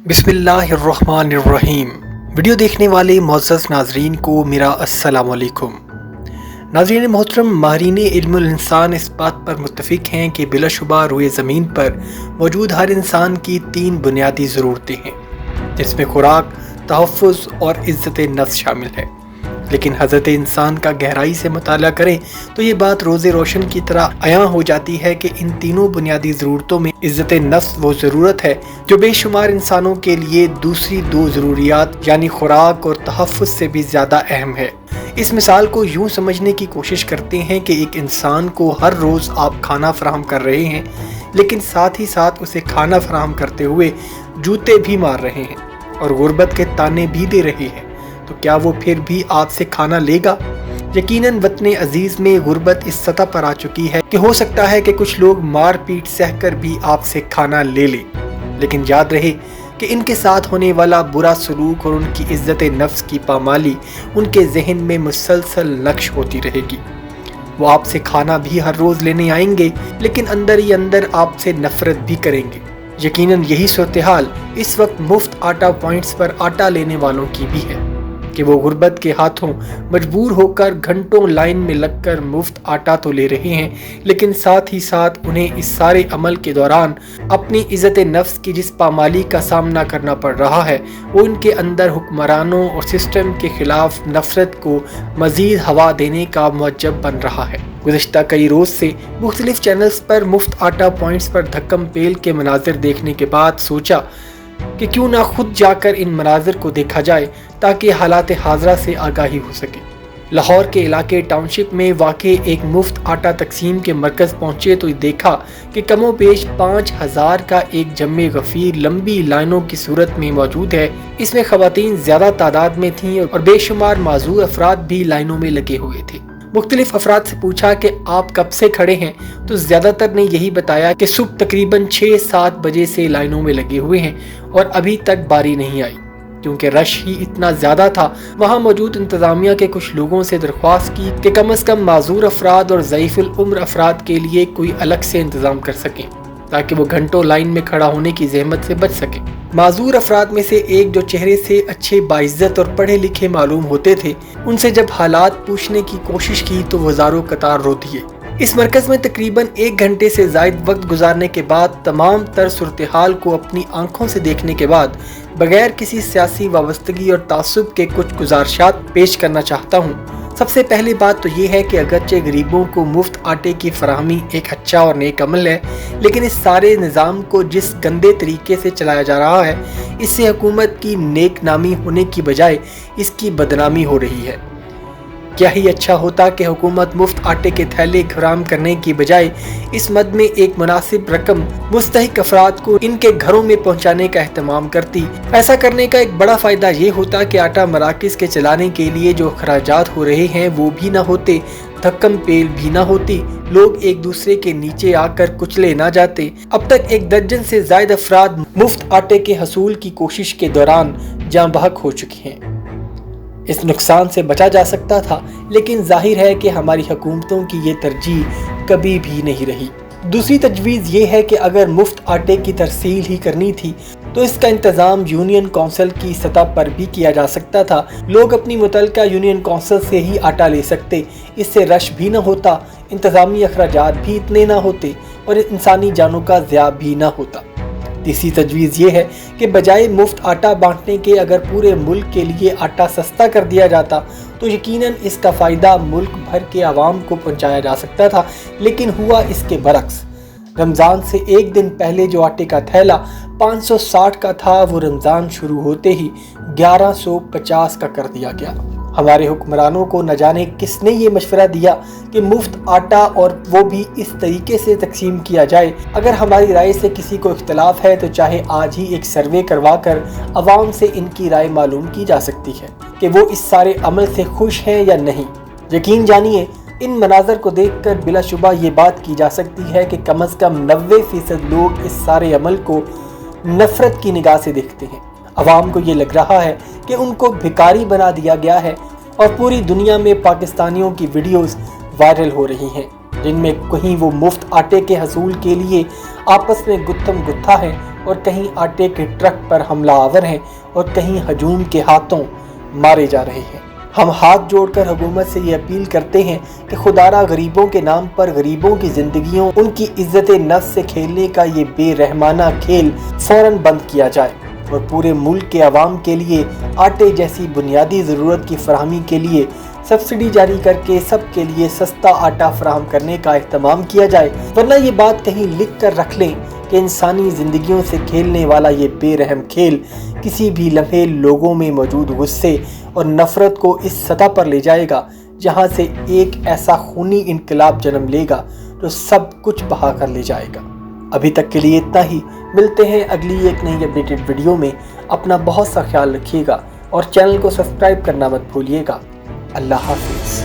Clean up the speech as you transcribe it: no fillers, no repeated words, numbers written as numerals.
بسم اللہ الرحمن الرحیم۔ ویڈیو دیکھنے والے معزز ناظرین کو میرا السلام علیکم۔ ناظرین محترم، ماہرین علم الانسان اس بات پر متفق ہیں کہ بلا شبہ روئے زمین پر موجود ہر انسان کی 3 بنیادی ضرورتیں ہیں، جس میں خوراک، تحفظ اور عزت نفس شامل ہے۔ لیکن حضرت انسان کا گہرائی سے مطالعہ کریں تو یہ بات روز روشن کی طرح عیاں ہو جاتی ہے کہ ان تینوں بنیادی ضرورتوں میں عزت نفس وہ ضرورت ہے جو بے شمار انسانوں کے لیے دوسری 2 ضروریات یعنی خوراک اور تحفظ سے بھی زیادہ اہم ہے۔ اس مثال کو یوں سمجھنے کی کوشش کرتے ہیں کہ ایک انسان کو ہر روز آپ کھانا فراہم کر رہے ہیں، لیکن ساتھ ہی ساتھ اسے کھانا فراہم کرتے ہوئے جوتے بھی مار رہے ہیں اور غربت کے تانے بھی دے رہے ہیں، تو کیا وہ پھر بھی آپ سے کھانا لے گا؟ یقیناً وطن عزیز میں غربت اس سطح پر آ چکی ہے کہ ہو سکتا ہے کہ کچھ لوگ مار پیٹ سہ کر بھی آپ سے کھانا لے لیں، لیکن یاد رہے کہ ان کے ساتھ ہونے والا برا سلوک اور ان کی عزت نفس کی پامالی ان کے ذہن میں مسلسل نقش ہوتی رہے گی۔ وہ آپ سے کھانا بھی ہر روز لینے آئیں گے، لیکن اندر ہی اندر آپ سے نفرت بھی کریں گے۔ یقیناً یہی صورتحال اس وقت مفت آٹا پوائنٹس پر آٹا لینے والوں کی بھی ہے کہ وہ غربت کے ہاتھوں مجبور ہو کر گھنٹوں لائن میں لگ کر مفت آٹا تو لے رہے ہیں، لیکن ساتھ ہی ساتھ انہیں اس سارے عمل کے دوران اپنی عزت نفس کی جس پامالی کا سامنا کرنا پڑ رہا ہے، وہ ان کے اندر حکمرانوں اور سسٹم کے خلاف نفرت کو مزید ہوا دینے کا موجب بن رہا ہے۔ گزشتہ کئی روز سے مختلف چینلز پر مفت آٹا پوائنٹس پر دھکم پیل کے مناظر دیکھنے کے بعد سوچا کہ کیوں نہ خود جا کر ان مناظر کو دیکھا جائے تاکہ حالات حاضرہ سے آگاہی ہو سکے۔ لاہور کے علاقے ٹاؤن شپ میں واقع ایک مفت آٹا تقسیم کے مرکز پہنچے تو دیکھا کہ کم و بیش 5000 کا ایک جمع غفیر لمبی لائنوں کی صورت میں موجود ہے۔ اس میں خواتین زیادہ تعداد میں تھیں اور بے شمار معذور افراد بھی لائنوں میں لگے ہوئے تھے۔ مختلف افراد سے پوچھا کہ آپ کب سے کھڑے ہیں تو زیادہ تر نے یہی بتایا کہ صبح تقریباً 6-7 بجے سے لائنوں میں لگے ہوئے ہیں اور ابھی تک باری نہیں آئی۔ کیونکہ رش ہی اتنا زیادہ تھا، وہاں موجود انتظامیہ کے کچھ لوگوں سے درخواست کی کہ کم از کم معذور افراد اور ضعیف العمر افراد کے لیے کوئی الگ سے انتظام کر سکیں تاکہ وہ گھنٹوں لائن میں کھڑا ہونے کی زحمت سے بچ سکیں۔ معذور افراد میں سے ایک جو چہرے سے اچھے باعزت اور پڑھے لکھے معلوم ہوتے تھے، ان سے جب حالات پوچھنے کی کوشش کی تو وہ زاروں قطار رو دیے۔ اس مرکز میں تقریباً 1 گھنٹے سے زائد وقت گزارنے کے بعد تمام تر صورتحال کو اپنی آنکھوں سے دیکھنے کے بعد بغیر کسی سیاسی وابستگی اور تعصب کے کچھ گزارشات پیش کرنا چاہتا ہوں۔ سب سے پہلی بات تو یہ ہے کہ اگرچہ غریبوں کو مفت آٹے کی فراہمی ایک اچھا اور نیک عمل ہے، لیکن اس سارے نظام کو جس گندے طریقے سے چلایا جا رہا ہے، اس سے حکومت کی نیک نامی ہونے کی بجائے اس کی بدنامی ہو رہی ہے۔ کیا ہی اچھا ہوتا کہ حکومت مفت آٹے کے تھیلے فراہم کرنے کی بجائے اس مد میں ایک مناسب رقم مستحق افراد کو ان کے گھروں میں پہنچانے کا اہتمام کرتی۔ ایسا کرنے کا ایک بڑا فائدہ یہ ہوتا کہ آٹا مراکز کے چلانے کے لیے جو اخراجات ہو رہے ہیں وہ بھی نہ ہوتے، دھکم پیل بھی نہ ہوتی، لوگ ایک دوسرے کے نیچے آ کر کچلے نہ جاتے۔ اب تک 1 درجن سے زائد افراد مفت آٹے کے حصول کی کوشش کے دوران جاں بحق ہو چکے ہیں۔ اس نقصان سے بچا جا سکتا تھا، لیکن ظاہر ہے کہ ہماری حکومتوں کی یہ ترجیح کبھی بھی نہیں رہی۔ دوسری تجویز یہ ہے کہ اگر مفت آٹے کی ترسیل ہی کرنی تھی تو اس کا انتظام یونین کونسل کی سطح پر بھی کیا جا سکتا تھا۔ لوگ اپنی متعلقہ یونین کونسل سے ہی آٹا لے سکتے، اس سے رش بھی نہ ہوتا، انتظامی اخراجات بھی اتنے نہ ہوتے اور انسانی جانوں کا ضیاع بھی نہ ہوتا۔ تیسری تجویز یہ ہے کہ بجائے مفت آٹا بانٹنے کے اگر پورے ملک کے لیے آٹا سستا کر دیا جاتا تو یقیناً اس کا فائدہ ملک بھر کے عوام کو پہنچایا جا سکتا تھا، لیکن ہوا اس کے برعکس۔ رمضان سے 1 دن پہلے جو آٹے کا تھیلا 560 کا تھا، وہ رمضان شروع ہوتے ہی 1150 کا کر دیا گیا۔ ہمارے حکمرانوں کو نہ جانے کس نے یہ مشورہ دیا کہ مفت آٹا اور وہ بھی اس طریقے سے تقسیم کیا جائے۔ اگر ہماری رائے سے کسی کو اختلاف ہے تو چاہے آج ہی ایک سروے کروا کر عوام سے ان کی رائے معلوم کی جا سکتی ہے کہ وہ اس سارے عمل سے خوش ہیں یا نہیں۔ یقین جانیے، ان مناظر کو دیکھ کر بلا شبہ یہ بات کی جا سکتی ہے کہ کم از کم 90% لوگ اس سارے عمل کو نفرت کی نگاہ سے دیکھتے ہیں۔ عوام کو یہ لگ رہا ہے کہ ان کو بھکاری بنا دیا گیا ہے اور پوری دنیا میں پاکستانیوں کی ویڈیوز وائرل ہو رہی ہیں جن میں کہیں وہ مفت آٹے کے حصول کے لیے آپس میں گتھم گتھا ہیں اور کہیں آٹے کے ٹرک پر حملہ آور ہیں اور کہیں ہجوم کے ہاتھوں مارے جا رہے ہیں۔ ہم ہاتھ جوڑ کر حکومت سے یہ اپیل کرتے ہیں کہ خدارا غریبوں کے نام پر غریبوں کی زندگیوں، ان کی عزت نفس سے کھیلنے کا یہ بے رحمانہ کھیل فوراً بند کیا جائے اور پورے ملک کے عوام کے لیے آٹے جیسی بنیادی ضرورت کی فراہمی کے لیے سبسڈی جاری کر کے سب کے لیے سستا آٹا فراہم کرنے کا اہتمام کیا جائے، ورنہ یہ بات کہیں لکھ کر رکھ لیں کہ انسانی زندگیوں سے کھیلنے والا یہ بے رحم کھیل کسی بھی لمحے لوگوں میں موجود غصے اور نفرت کو اس سطح پر لے جائے گا جہاں سے ایک ایسا خونی انقلاب جنم لے گا جو سب کچھ بہا کر لے جائے گا۔ ابھی تک کے لیے اتنا ہی، ملتے ہیں اگلی ایک نئی اپڈیٹڈ ویڈیو میں۔ اپنا بہت سا خیال رکھیے گا اور چینل کو سبسکرائب کرنا مت بھولیے گا۔ اللہ حافظ۔